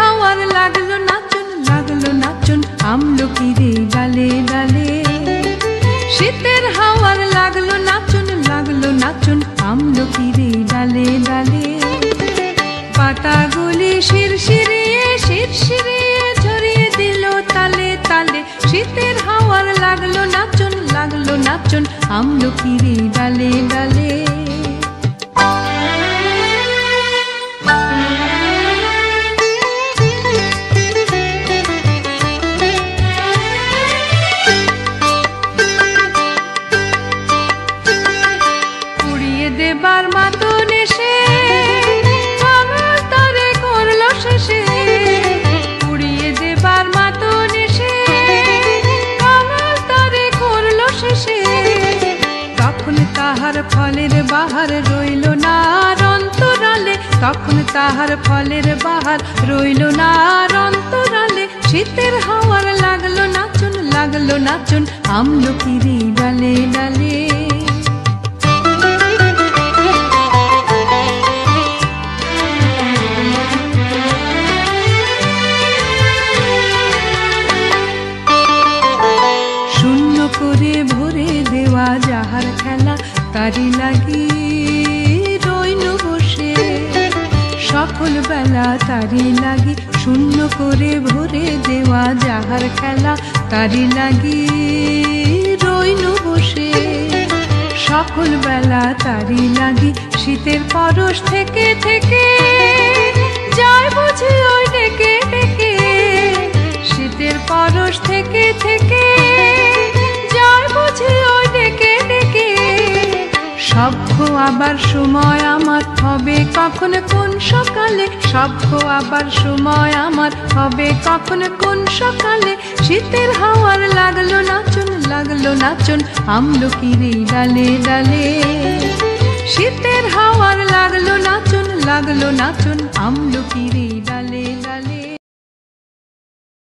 হাওয়ার লাগলো নাচন আমলকিরে ডালে ডালে। শীতের হাওয়ার লাগলো নাচন আমলকিরে ডালে ডালে। পাতাগুলি শিরশিরিয়ে ঝরিয়ে দিল তালে তালে। শীতের হাওয়ার লাগলো নাচন আমলকিরে ডালে ডালে। দেবার মাতন এসে কাঙাল তারে করলো শেষে। পুড়িয়ে দেবার মাতন এসে কাঙাল তারে করলো শেষে। তখন তাহার ফলের বাহার রইল না আর অন্তরালে। তখন তাহার ফলের বাহার রইল না আর অন্তরালে। শীতের হাওয়ার লাগলো নাচন আমলকিরে ডালে ডালে। করে ভরে দেওয়া যাহার খেলা তারি লাগি রইল বসে। সকল বেলা তারি লাগি শূন্য করে ভরে দেওয়া যাহার খেলা তারি লাগি রইল বসে। সকল বেলা তারি লাগি শীতের পরশ থেকে থেকে যায় বুঝি ওই ডেকে ডেকে। শীতের পরশ থেকে থেকে সভ্য আবার সময় আমার হবে কখন কোন সকালে। সভ্য আবার সময় আমার হবে কখন কোন সকালে। শীতের হাওয়ার লাগলো নাচন আমলকিরে ডালে ডালে। শীতের হাওয়ার লাগলো নাচন আমলকিরে